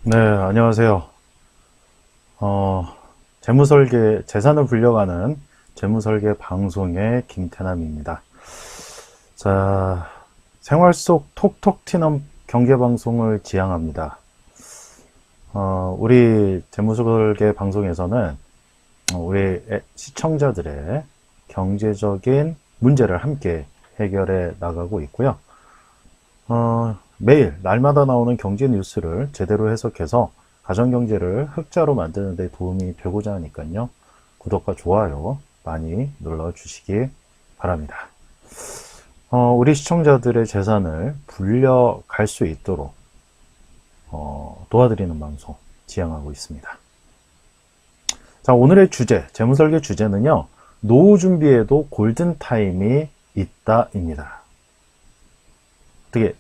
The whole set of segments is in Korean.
네, 안녕하세요. 어, 재무설계, 재산을 불려가는 재무설계 방송의 김태남입니다. 자, 생활 속 톡톡 튀는 경제방송을 지향합니다. 우리 재무설계 방송에서는 우리 시청자들의 경제적인 문제를 함께 해결해 나가고 있고요. 매일 날마다 나오는 경제 뉴스를 제대로 해석해서 가정경제를 흑자로 만드는 데 도움이 되고자 하니까요. 구독과 좋아요 많이 눌러주시기 바랍니다. 우리 시청자들의 재산을 불려갈 수 있도록 도와드리는 방송 지향하고 있습니다. 자, 오늘의 주제, 재무설계 주제는요. 노후 준비에도 골든타임이 있다입니다. 어떻게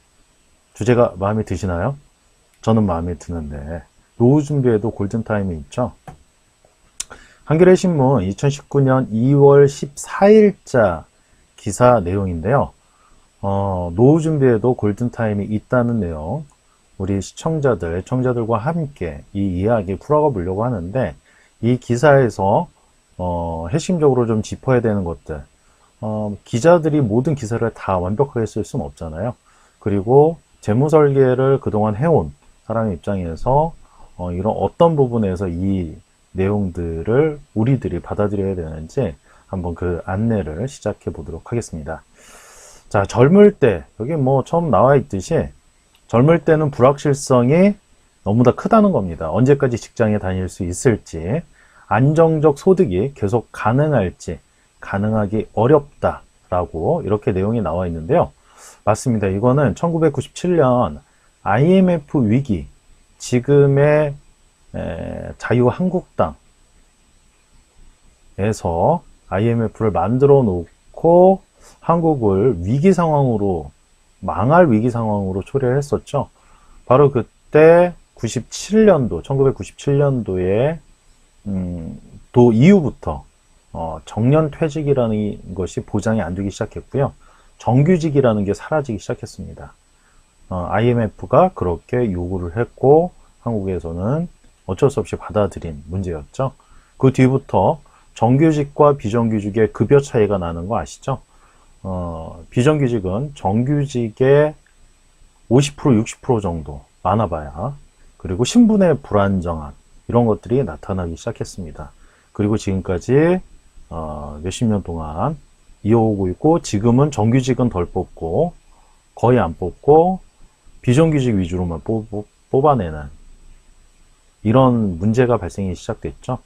주제가 마음에 드시나요? 저는 마음에 드는데 노후 준비에도 골든타임이 있죠. 한겨레신문 2019년 2월 14일자 기사 내용인데요. 노후 준비에도 골든타임이 있다는 내용, 우리 시청자들, 청자들과 함께 이 이야기 풀어가 보려고 하는데, 이 기사에서 핵심적으로 좀 짚어야 되는 것들, 기자들이 모든 기사를 다 완벽하게 쓸 수는 없잖아요. 그리고 재무설계를 그동안 해온 사람의 입장에서 이런 어떤 부분에서 이 내용들을 우리들이 받아들여야 되는지 한번 그 안내를 시작해 보도록 하겠습니다. 자, 젊을 때, 여기 뭐 처음 나와 있듯이 젊을 때는 불확실성이 너무나 크다는 겁니다. 언제까지 직장에 다닐 수 있을지, 안정적 소득이 계속 가능할지, 가능하기 어렵다라고 이렇게 내용이 나와 있는데요. 맞습니다. 이거는 1997년 IMF 위기, 지금의 자유한국당에서 IMF를 만들어 놓고 한국을 위기 상황으로, 망할 위기 상황으로 초래를 했었죠. 바로 그때 1997년도에 도 이후부터 정년 퇴직이라는 것이 보장이 안 되기 시작했고요. 정규직이라는 게 사라지기 시작했습니다. IMF가 그렇게 요구를 했고 한국에서는 어쩔 수 없이 받아들인 문제였죠. 그 뒤부터 정규직과 비정규직의 급여 차이가 나는 거 아시죠? 비정규직은 정규직의 50%, 60% 정도 많아봐야, 그리고 신분의 불안정함, 이런 것들이 나타나기 시작했습니다. 그리고 지금까지 몇십 년 동안 이어오고 있고, 지금은 정규직은 덜 뽑고 거의 안 뽑고 비정규직 위주로만 뽑아내는 이런 문제가 발생이 시작됐죠.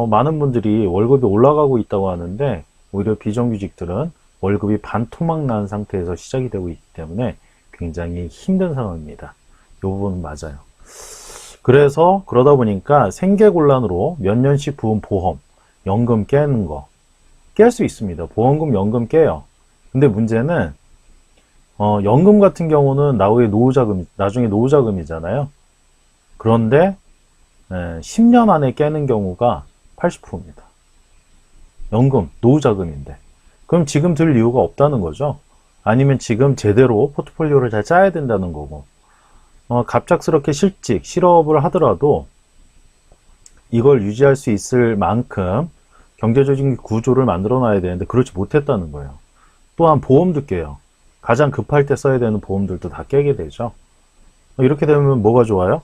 많은 분들이 월급이 올라가고 있다고 하는데 오히려 비정규직들은 월급이 반토막 난 상태에서 시작이 되고 있기 때문에 굉장히 힘든 상황입니다. 이 부분은 맞아요. 그래서 그러다 보니까 생계곤란으로 몇 년씩 부은 보험, 연금 깨는 거 깰 수 있습니다. 보험금, 연금 깨요. 근데 문제는 연금 같은 경우는 나중에 노후자금이잖아요. 그런데 10년 안에 깨는 경우가 80%입니다. 연금, 노후자금인데. 그럼 지금 들 이유가 없다는 거죠. 아니면 지금 제대로 포트폴리오를 잘 짜야 된다는 거고, 갑작스럽게 실업을 하더라도 이걸 유지할 수 있을 만큼 경제적인 구조를 만들어 놔야 되는데 그렇지 못했다는 거예요. 또한 보험도 깨요. 가장 급할 때 써야 되는 보험들도 다 깨게 되죠. 이렇게 되면 뭐가 좋아요?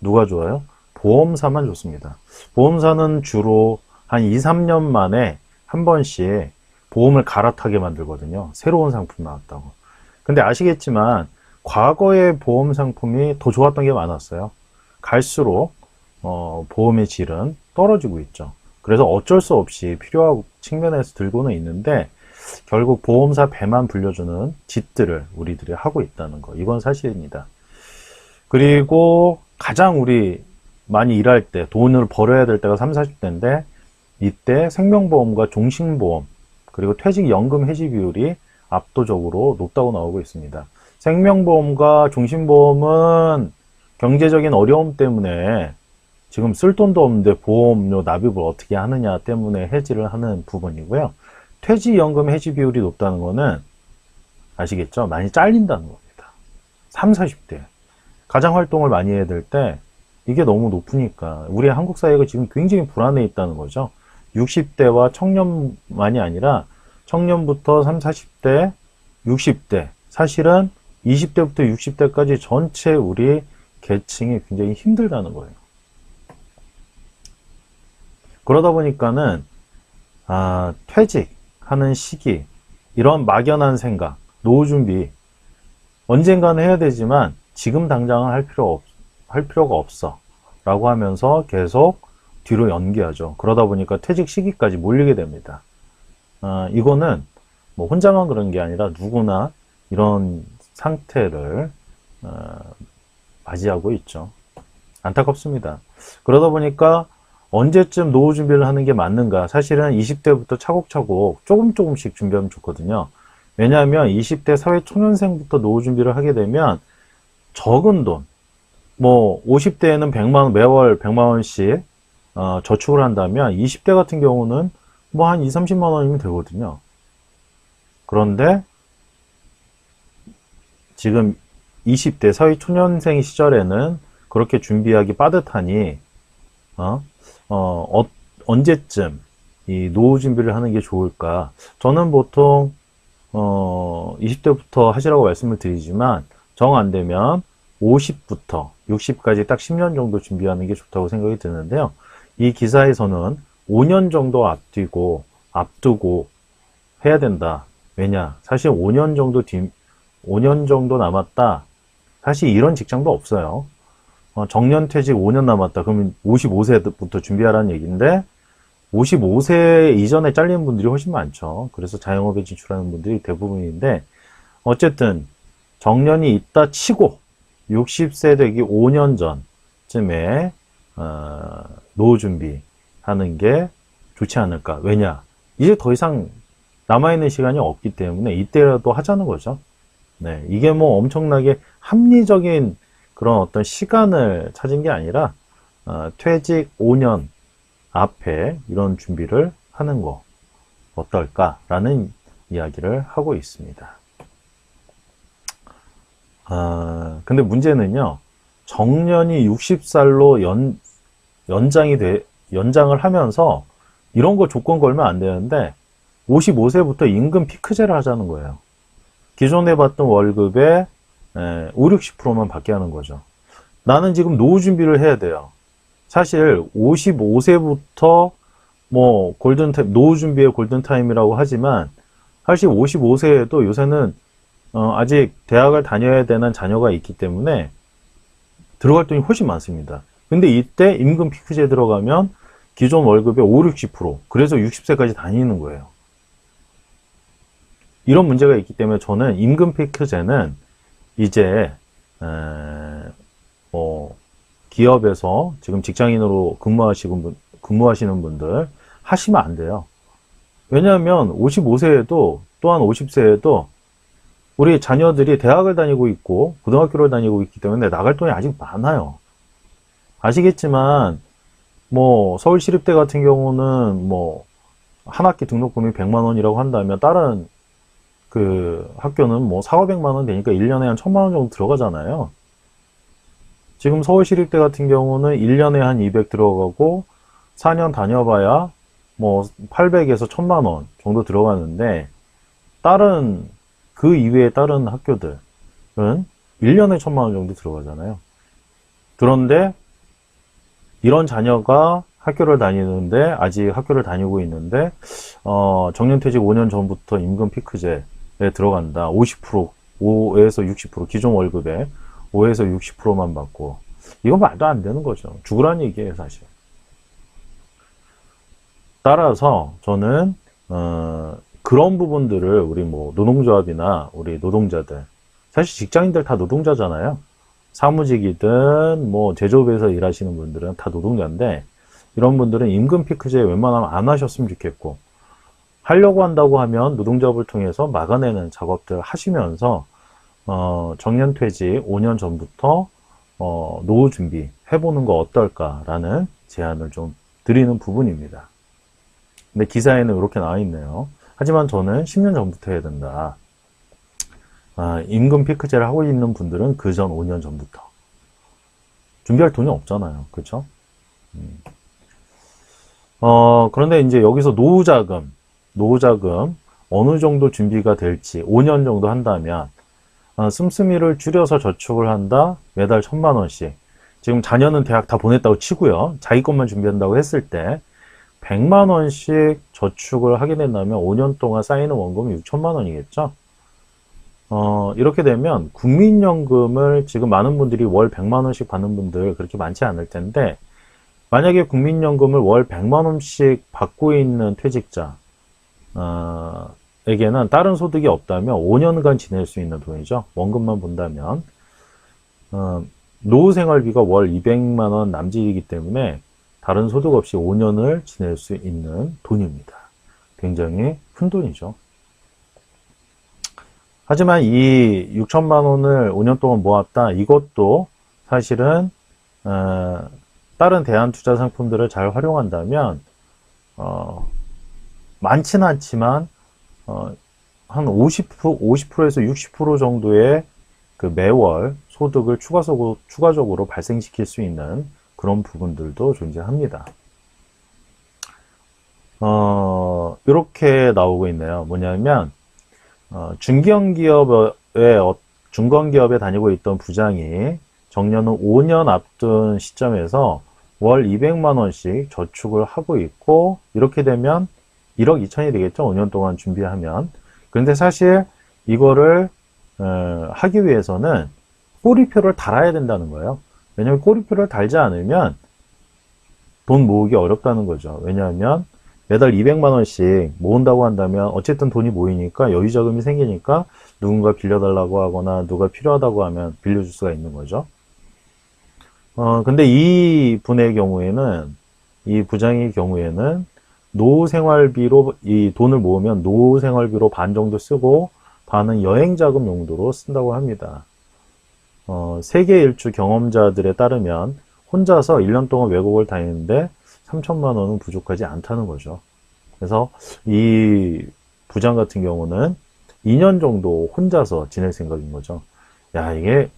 누가 좋아요? 보험사만 좋습니다. 보험사는 주로 한 2, 3년 만에 한 번씩 보험을 갈아타게 만들거든요. 새로운 상품 나왔다고. 근데 아시겠지만 과거의 보험 상품이 더 좋았던 게 많았어요. 갈수록 보험의 질은 떨어지고 있죠. 그래서 어쩔 수 없이 필요한 측면에서 들고는 있는데 결국 보험사 배만 불려주는 짓들을 우리들이 하고 있다는 거, 이건 사실입니다. 그리고 가장 우리 많이 일할 때 돈을 벌어야 될 때가 30, 40대인데 이때 생명보험과 종신보험 그리고 퇴직연금 해지 비율이 압도적으로 높다고 나오고 있습니다. 생명보험과 종신보험은 경제적인 어려움 때문에 지금 쓸 돈도 없는데 보험료 납입을 어떻게 하느냐 때문에 해지를 하는 부분이고요. 퇴직연금 해지 비율이 높다는 거는 아시겠죠? 많이 잘린다는 겁니다. 30, 40대. 가장 활동을 많이 해야 될 때 이게 너무 높으니까 우리 한국 사회가 지금 굉장히 불안해 있다는 거죠. 60대와 청년만이 아니라 청년부터 30, 40대, 60대, 사실은 20대부터 60대까지 전체 우리 계층이 굉장히 힘들다는 거예요. 그러다 보니까는 퇴직하는 시기, 이런 막연한 생각, 노후 준비 언젠가는 해야 되지만 지금 당장은 할 필요가 없어 라고 하면서 계속 뒤로 연기하죠. 그러다 보니까 퇴직 시기까지 몰리게 됩니다. 이거는 뭐 혼자만 그런 게 아니라 누구나 이런 상태를 맞이하고 있죠. 안타깝습니다. 그러다 보니까 언제쯤 노후 준비를 하는 게 맞는가? 사실은 20대부터 차곡차곡 조금씩 준비하면 좋거든요. 왜냐하면 20대 사회초년생부터 노후 준비를 하게 되면 적은 돈, 뭐 50대에는 100만, 매월 100만 원씩 저축을 한다면 20대 같은 경우는 뭐 한 2, 30만 원이면 되거든요. 그런데 지금 20대 사회초년생 시절에는 그렇게 준비하기 빠듯하니 언제쯤 이 노후 준비를 하는 게 좋을까? 저는 보통 20대부터 하시라고 말씀을 드리지만 정 안 되면 50부터 60까지 딱 10년 정도 준비하는 게 좋다고 생각이 드는데요. 이 기사에서는 5년 정도 앞두고 해야 된다. 왜냐? 사실 5년 정도 남았다. 사실 이런 직장도 없어요. 정년퇴직 5년 남았다. 그러면 55세부터 준비하라는 얘기인데 55세 이전에 잘리는 분들이 훨씬 많죠. 그래서 자영업에 진출하는 분들이 대부분인데 어쨌든 정년이 있다 치고 60세 되기 5년 전쯤에 노후 준비하는 게 좋지 않을까. 왜냐? 이제 더 이상 남아있는 시간이 없기 때문에 이때라도 하자는 거죠. 네, 이게 뭐 엄청나게 합리적인 그런 어떤 시간을 찾은 게 아니라 퇴직 5년 앞에 이런 준비를 하는 거 어떨까라는 이야기를 하고 있습니다. 근데 문제는요, 정년이 60살로 연장을 하면서 이런 거 조건 걸면 안 되는데 55세부터 임금 피크제를 하자는 거예요. 기존에 받던 월급의 5, 60%만 받게 하는 거죠. 나는 지금 노후 준비를 해야 돼요. 사실 55세부터 뭐 골든타임, 노후 준비의 골든타임이라고 하지만 사실 55세에도 요새는 아직 대학을 다녀야 되는 자녀가 있기 때문에 들어갈 돈이 훨씬 많습니다. 근데 이때 임금 피크제 들어가면 기존 월급의 5, 60%, 그래서 60세까지 다니는 거예요. 이런 문제가 있기 때문에 저는 임금 피크제는 이제 기업에서 지금 직장인으로 근무하시는 분들 하시면 안 돼요. 왜냐하면 55세에도 또한 50세에도 우리 자녀들이 대학을 다니고 있고 고등학교를 다니고 있기 때문에 나갈 돈이 아직 많아요. 아시겠지만 뭐 서울시립대 같은 경우는 뭐 한 학기 등록금이 100만 원이라고 한다면 다른 그 학교는 뭐 4, 500만 원 되니까 1년에 한 1000만 원 정도 들어가잖아요. 지금 서울시립대 같은 경우는 1년에 한 200 들어가고 4년 다녀봐야 뭐 800에서 1000만 원 정도 들어가는데 그 이외의 다른 학교들은 1년에 1000만 원 정도 들어가잖아요. 그런데 이런 자녀가 학교를 다니는데 아직 학교를 다니고 있는데 정년퇴직 5년 전부터 임금 피크제에 들어간다. 50%, 5에서 60% 기존 월급에 5에서 60%만 받고 이건 말도 안 되는 거죠. 죽으란 얘기예요, 사실. 따라서 저는 그런 부분들을 우리 뭐 노동조합이나 우리 노동자들, 사실 직장인들 다 노동자잖아요. 사무직이든 뭐 제조업에서 일하시는 분들은 다 노동자인데 이런 분들은 임금 피크제 웬만하면 안 하셨으면 좋겠고, 하려고 한다고 하면 노동조합을 통해서 막아내는 작업들 하시면서 정년퇴직 5년 전부터 노후 준비 해보는 거 어떨까라는 제안을 좀 드리는 부분입니다. 근데 기사에는 이렇게 나와 있네요. 하지만 저는 10년 전부터 해야 된다. 임금 피크제를 하고 있는 분들은 그 전 5년 전부터 준비할 돈이 없잖아요. 그렇죠? 그런데 이제 여기서 노후자금 어느 정도 준비가 될지 5년 정도 한다면 씀씀이를 줄여서 저축을 한다. 매달 1,000만 원씩. 지금 자녀는 대학 다 보냈다고 치고요. 자기 것만 준비한다고 했을 때 100만 원씩 저축을 하게 된다면 5년 동안 쌓이는 원금이 6천만 원이겠죠. 이렇게 되면 국민연금을 지금 많은 분들이 월 100만 원씩 받는 분들 그렇게 많지 않을 텐데, 만약에 국민연금을 월 100만 원씩 받고 있는 퇴직자 에게는 다른 소득이 없다면 5년간 지낼 수 있는 돈이죠. 원금만 본다면 노후생활비가 월 200만 원 남짓이기 때문에 다른 소득 없이 5년을 지낼 수 있는 돈입니다. 굉장히 큰 돈이죠. 하지만 이 6천만 원을 5년 동안 모았다. 이것도 사실은 다른 대안투자 상품들을 잘 활용한다면 많지는 않지만 한 50%에서 60% 정도의 그 매월 소득을 추가적으로 발생시킬 수 있는 그런 부분들도 존재합니다. 이렇게 나오고 있네요. 뭐냐면 중견기업에 다니고 있던 부장이 정년은 5년 앞둔 시점에서 월 200만 원씩 저축을 하고 있고, 이렇게 되면 1억 2천이 되겠죠. 5년 동안 준비하면. 그런데 사실 이거를 하기 위해서는 꼬리표를 달아야 된다는 거예요. 왜냐하면 꼬리표를 달지 않으면 돈 모으기 어렵다는 거죠. 왜냐하면 매달 200만 원씩 모은다고 한다면 어쨌든 돈이 모이니까 여유자금이 생기니까 누군가 빌려달라고 하거나 누가 필요하다고 하면 빌려줄 수가 있는 거죠. 근데 이 분의 경우에는, 이 부장의 경우에는 노후생활비로 이 돈을 모으면 노후생활비로 반 정도 쓰고 반은 여행자금 용도로 쓴다고 합니다. 세계 일주 경험자들에 따르면 혼자서 1년 동안 외국을 다니는데 3천만 원은 부족하지 않다는 거죠. 그래서 이 부장 같은 경우는 2년 정도 혼자서 지낼 생각인 거죠. 야, 이게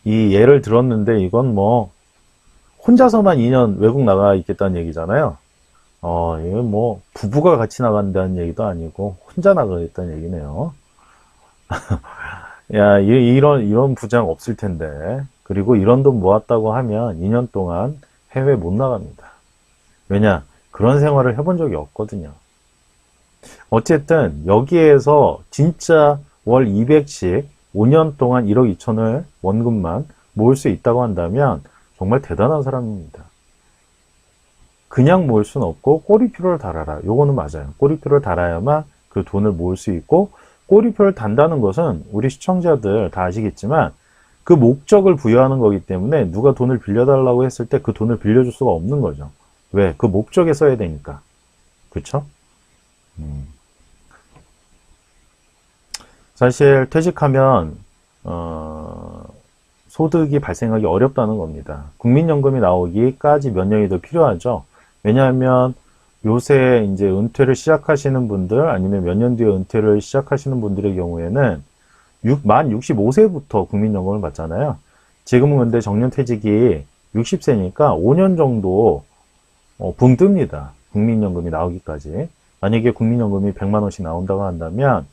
이 예를 들었는데 이건 뭐 혼자서만 2년 외국 나가 있겠다는 얘기잖아요. 이건 뭐 부부가 같이 나간다는 얘기도 아니고 혼자 나가겠다는 얘기네요. 야, 이런 부장 없을 텐데. 그리고 이런 돈 모았다고 하면 2년 동안 해외 못 나갑니다. 왜냐? 그런 생활을 해본 적이 없거든요. 어쨌든 여기에서 진짜 월 200씩 5년 동안 1억 2천을 원금만 모을 수 있다고 한다면 정말 대단한 사람입니다. 그냥 모을 수는 없고 꼬리표를 달아라. 요거는 맞아요. 꼬리표를 달아야만 그 돈을 모을 수 있고, 꼬리표를 단다는 것은 우리 시청자들 다 아시겠지만 그 목적을 부여하는 거기 때문에 누가 돈을 빌려달라고 했을 때 그 돈을 빌려줄 수가 없는 거죠. 왜? 그 목적에 써야 되니까. 그쵸? 사실 퇴직하면 소득이 발생하기 어렵다는 겁니다. 국민연금이 나오기까지 몇 년이 더 필요하죠. 왜냐하면 요새 이제 은퇴를 시작하시는 분들, 아니면 몇 년 뒤에 은퇴를 시작하시는 분들의 경우에는 만 65세부터 국민연금을 받잖아요. 지금은 근데 정년퇴직이 60세니까 5년 정도 붕 뜹니다. 국민연금이 나오기까지. 만약에 국민연금이 100만 원씩 나온다고 한다면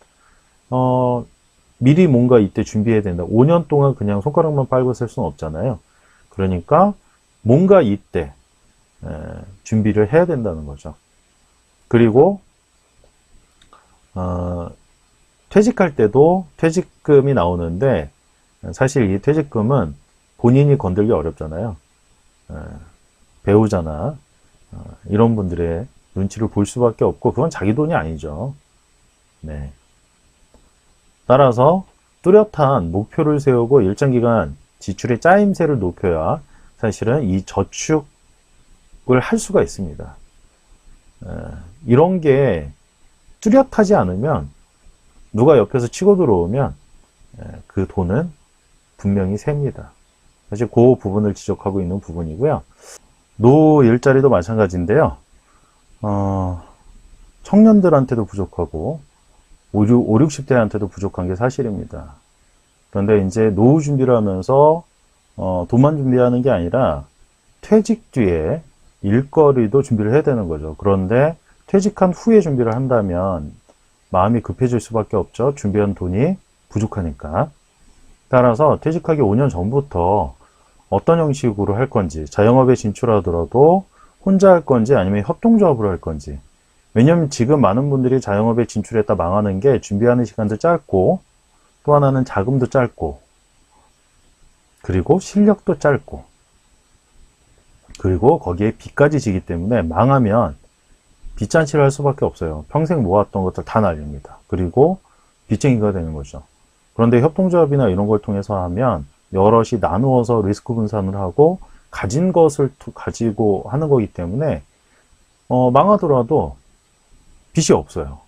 미리 뭔가 이때 준비해야 된다. 5년 동안 그냥 손가락만 빨고 쓸 수는 없잖아요. 그러니까 뭔가 이때 준비를 해야 된다는 거죠. 그리고 퇴직할 때도 퇴직금이 나오는데, 사실 이 퇴직금은 본인이 건들기 어렵잖아요. 배우자나 이런 분들의 눈치를 볼 수밖에 없고, 그건 자기 돈이 아니죠. 네. 따라서 뚜렷한 목표를 세우고 일정 기간 지출의 짜임새를 높여야 사실은 이 저축을 할 수가 있습니다. 이런 게 뚜렷하지 않으면 누가 옆에서 치고 들어오면 그 돈은 분명히 셉니다. 사실 그 부분을 지적하고 있는 부분이고요. 노후 일자리도 마찬가지인데요. 청년들한테도 부족하고 5, 60대한테도 부족한 게 사실입니다. 그런데 이제 노후 준비를 하면서 돈만 준비하는 게 아니라 퇴직 뒤에 일거리도 준비를 해야 되는 거죠. 그런데 퇴직한 후에 준비를 한다면 마음이 급해질 수밖에 없죠. 준비한 돈이 부족하니까. 따라서 퇴직하기 5년 전부터 어떤 형식으로 할 건지, 자영업에 진출하더라도 혼자 할 건지 아니면 협동조합으로 할 건지. 왜냐면 지금 많은 분들이 자영업에 진출했다 망하는 게 준비하는 시간도 짧고, 또 하나는 자금도 짧고, 그리고 실력도 짧고, 그리고 거기에 빚까지 지기 때문에 망하면 빚잔치를 할 수밖에 없어요. 평생 모았던 것들 다 날립니다. 그리고 빚쟁이가 되는 거죠. 그런데 협동조합이나 이런 걸 통해서 하면 여럿이 나누어서 리스크 분산을 하고 가진 것을 가지고 하는 거기 때문에 망하더라도 빚이 없어요.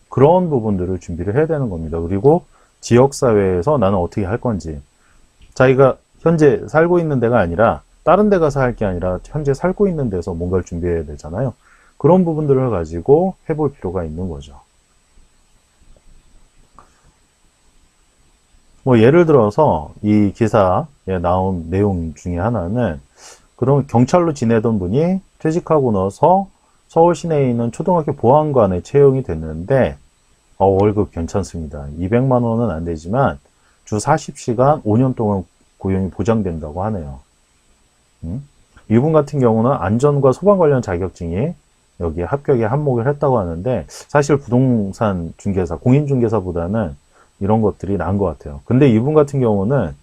그런 부분들을 준비를 해야 되는 겁니다. 그리고 지역사회에서 나는 어떻게 할 건지, 자기가 현재 살고 있는 데가 아니라 다른 데 가서 할 게 아니라 현재 살고 있는 데서 뭔가를 준비해야 되잖아요. 그런 부분들을 가지고 해볼 필요가 있는 거죠. 뭐 예를 들어서 이 기사에 나온 내용 중에 하나는, 그럼 경찰로 지내던 분이 퇴직하고 나서 서울 시내에 있는 초등학교 보안관에 채용이 됐는데 월급 괜찮습니다. 200만 원은 안 되지만 주 40시간 5년 동안 고용이 보장된다고 하네요. 이분 같은 경우는 안전과 소방 관련 자격증이 여기에 합격에 한몫을 했다고 하는데, 사실 부동산 중개사, 공인중개사보다는 이런 것들이 나은 것 같아요. 근데 이분 같은 경우는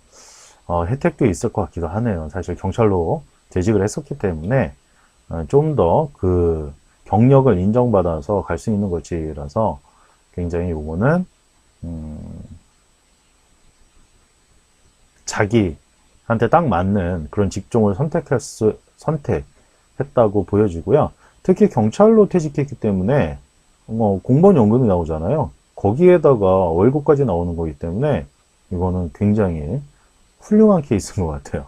혜택도 있을 것 같기도 하네요. 사실 경찰로 재직을 했었기 때문에 좀 더 그 경력을 인정받아서 갈 수 있는 것이라서 굉장히 요거는 자기한테 딱 맞는 그런 직종을 선택했다고 보여지고요. 특히 경찰로 퇴직했기 때문에 공무원연금이 나오잖아요. 거기에다가 월급까지 나오는 거기 때문에 이거는 굉장히 훌륭한 케이스인 것 같아요.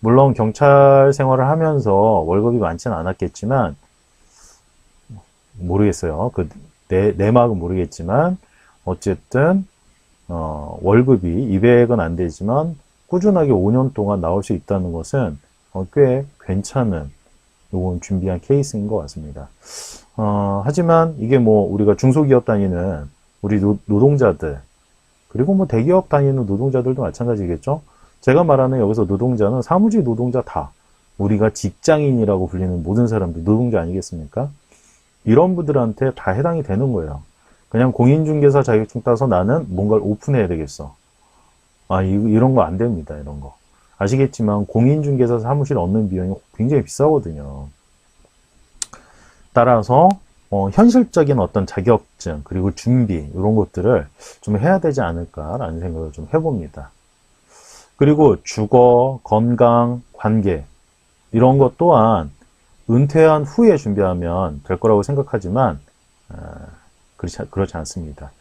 물론 경찰 생활을 하면서 월급이 많지는 않았겠지만, 모르겠어요. 내 마음은 모르겠지만 어쨌든 월급이 200은 안 되지만 꾸준하게 5년 동안 나올 수 있다는 것은 꽤 괜찮은 요건 준비한 케이스인 것 같습니다. 하지만 이게 뭐 우리가 중소기업 다니는 우리 노동자들, 그리고 뭐 대기업 다니는 노동자들도 마찬가지겠죠. 제가 말하는 여기서 노동자는 사무직 노동자 다, 우리가 직장인이라고 불리는 모든 사람들 노동자 아니겠습니까? 이런 분들한테 다 해당이 되는 거예요. 그냥 공인중개사 자격증 따서 나는 뭔가를 오픈해야 되겠어. 이런 거 안 됩니다. 이런 거. 아시겠지만 공인중개사 사무실 얻는 비용이 굉장히 비싸거든요. 따라서 현실적인 어떤 자격증, 그리고 준비, 이런 것들을 좀 해야 되지 않을까라는 생각을 좀 해봅니다. 그리고 주거, 건강, 관계, 이런 것 또한 은퇴한 후에 준비하면 될 거라고 생각하지만 그렇지 않습니다.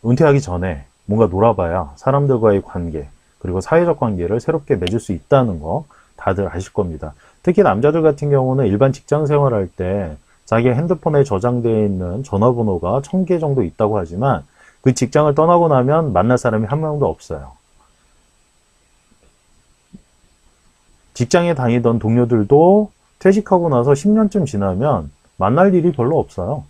은퇴하기 전에 뭔가 놀아봐야 사람들과의 관계, 그리고 사회적 관계를 새롭게 맺을 수 있다는 거 다들 아실 겁니다. 특히 남자들 같은 경우는 일반 직장 생활할 때 자기 핸드폰에 저장되어 있는 전화번호가 1000개 정도 있다고 하지만 그 직장을 떠나고 나면 만날 사람이 한 명도 없어요. 직장에 다니던 동료들도 퇴직하고 나서 10년쯤 지나면 만날 일이 별로 없어요.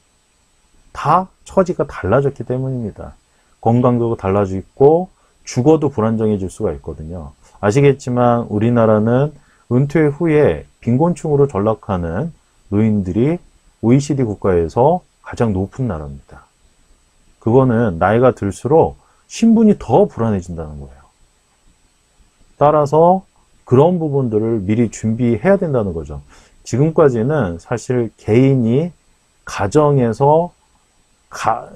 다 처지가 달라졌기 때문입니다. 건강도 달라지고 주거도 불안정해질 수가 있거든요. 아시겠지만 우리나라는 은퇴 후에 빈곤층으로 전락하는 노인들이 OECD 국가에서 가장 높은 나라입니다. 그거는 나이가 들수록 신분이 더 불안해진다는 거예요. 따라서 그런 부분들을 미리 준비해야 된다는 거죠. 지금까지는 사실 개인이 가정에서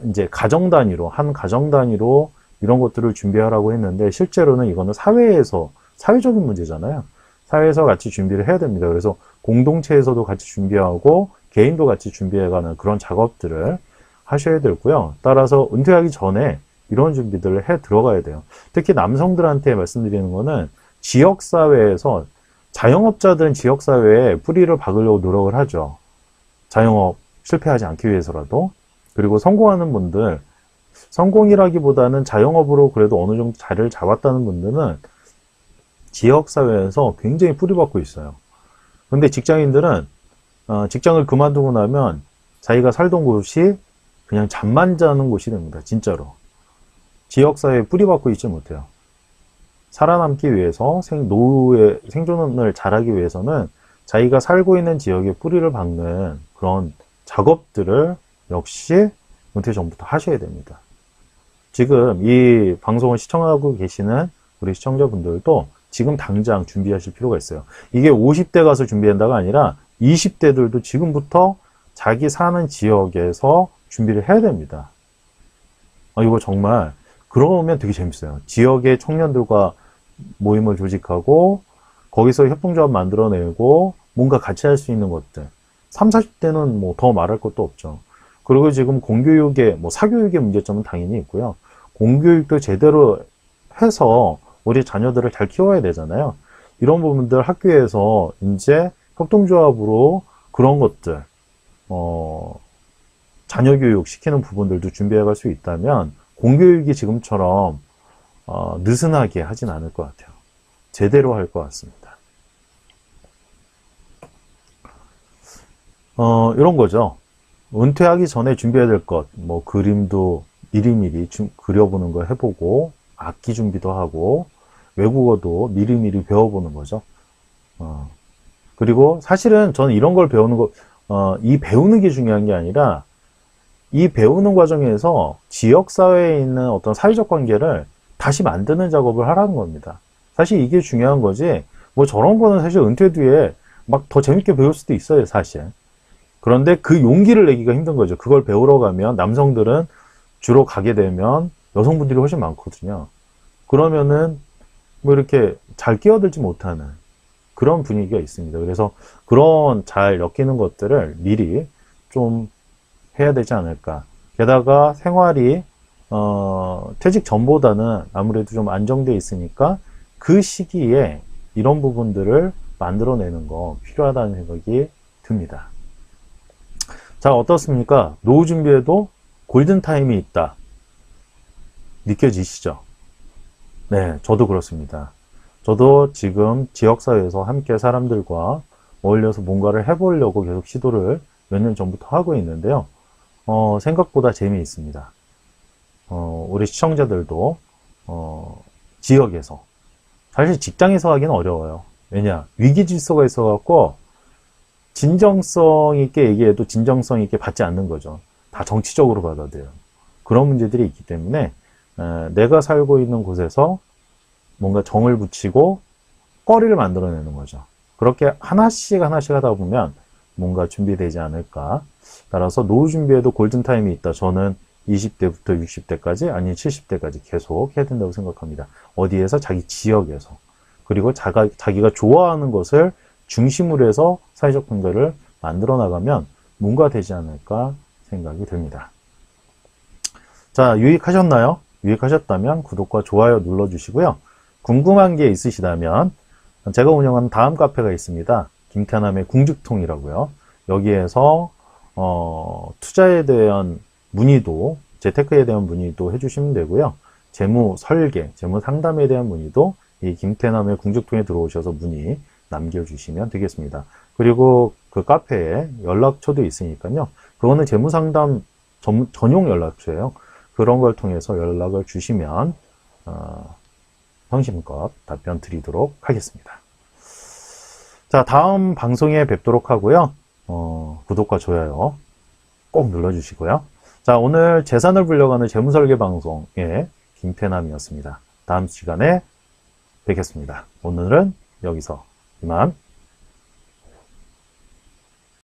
이제 가정 단위로, 한 가정 단위로 이런 것들을 준비하라고 했는데, 실제로는 이거는 사회적인 문제잖아요. 사회에서 같이 준비를 해야 됩니다. 그래서 공동체에서도 같이 준비하고 개인도 같이 준비해가는 그런 작업들을 하셔야 되고요. 따라서 은퇴하기 전에 이런 준비들을 해 들어가야 돼요. 특히 남성들한테 말씀드리는 거는, 지역사회에서 자영업자들은 지역사회에 뿌리를 박으려고 노력을 하죠. 자영업 실패하지 않기 위해서라도. 그리고 성공하는 분들, 성공이라기보다는 자영업으로 그래도 어느 정도 자리를 잡았다는 분들은 지역사회에서 굉장히 뿌리박고 있어요. 근데 직장인들은 직장을 그만두고 나면 자기가 살던 곳이 그냥 잠만 자는 곳이 됩니다. 진짜로. 지역사회에 뿌리박고 있지 못해요. 살아남기 위해서 노후의 생존을 잘하기 위해서는 자기가 살고 있는 지역에 뿌리를 박는 그런 작업들을 역시 은퇴 전부터 하셔야 됩니다. 지금 이 방송을 시청하고 계시는 우리 시청자분들도 지금 당장 준비하실 필요가 있어요. 이게 50대 가서 준비한다가 아니라 20대들도 지금부터 자기 사는 지역에서 준비를 해야 됩니다. 이거 정말 그러면 되게 재밌어요. 지역의 청년들과 모임을 조직하고 거기서 협동조합 만들어내고 뭔가 같이 할 수 있는 것들. 30, 40대는 뭐 더 말할 것도 없죠. 그리고 지금 공교육의 사교육의 문제점은 당연히 있고요. 공교육도 제대로 해서 우리 자녀들을 잘 키워야 되잖아요. 이런 부분들 학교에서 이제 협동조합으로 그런 것들 자녀 교육 시키는 부분들도 준비해 갈 수 있다면 공교육이 지금처럼 느슨하게 하진 않을 것 같아요. 제대로 할 것 같습니다. 이런 거죠. 은퇴하기 전에 준비해야 될 것, 그림도 미리미리 그려보는 거 해보고, 악기 준비도 하고, 외국어도 미리미리 배워보는 거죠. 그리고 사실은 저는 이런 걸 배우는 이 배우는 게 중요한 게 아니라, 이 배우는 과정에서 지역사회에 있는 어떤 사회적 관계를 다시 만드는 작업을 하라는 겁니다. 사실 이게 중요한 거지, 저런 거는 사실 은퇴 뒤에 막 더 재밌게 배울 수도 있어요, 사실. 그런데 그 용기를 내기가 힘든 거죠. 그걸 배우러 가면 남성들은 주로 가게 되면 여성분들이 훨씬 많거든요. 그러면은 이렇게 잘 끼어들지 못하는 그런 분위기가 있습니다. 그래서 그런 잘 엮이는 것들을 미리 좀 해야 되지 않을까. 게다가 생활이 퇴직 전보다는 아무래도 좀 안정돼 있으니까 그 시기에 이런 부분들을 만들어내는 거 필요하다는 생각이 듭니다. 자, 어떻습니까? 노후 준비에도 골든타임이 있다. 느껴지시죠? 네, 저도 그렇습니다. 저도 지금 지역사회에서 함께 사람들과 어울려서 뭔가를 해보려고 계속 시도를 몇 년 전부터 하고 있는데요. 생각보다 재미있습니다. 우리 시청자들도, 지역에서. 사실 직장에서 하기는 어려워요. 왜냐? 위기 질서가 있어갖고, 진정성 있게 얘기해도 진정성 있게 받지 않는 거죠. 다 정치적으로 받아들여요. 그런 문제들이 있기 때문에 내가 살고 있는 곳에서 뭔가 정을 붙이고 꺼리를 만들어내는 거죠. 그렇게 하나씩 하다 보면 뭔가 준비되지 않을까. 따라서 노후 준비에도 골든타임이 있다. 저는 20대부터 60대까지 아니 70대까지 계속 해야 된다고 생각합니다. 어디에서? 자기 지역에서. 그리고 자기가 좋아하는 것을 중심으로 해서 사회적 관계를 만들어 나가면 뭔가 되지 않을까 생각이 듭니다. 자, 유익하셨나요? 유익하셨다면 구독과 좋아요 눌러주시고요. 궁금한 게 있으시다면 제가 운영하는 다음 카페가 있습니다. 김태남의 궁죽통이라고요. 여기에서 투자에 대한 문의도, 재테크에 대한 문의도 해주시면 되고요. 재무 설계, 재무 상담에 대한 문의도 이 김태남의 궁죽통에 들어오셔서 문의 남겨주시면 되겠습니다. 그리고 그 카페에 연락처도 있으니까요. 그거는 재무상담 전용 연락처예요. 그런 걸 통해서 연락을 주시면 성심껏 답변 드리도록 하겠습니다. 자, 다음 방송에 뵙도록 하고요. 구독과 좋아요 꼭 눌러주시고요. 자, 오늘 재산을 불려가는 재무설계 방송의 김태남이었습니다. 다음 시간에 뵙겠습니다. 오늘은 여기서 이만.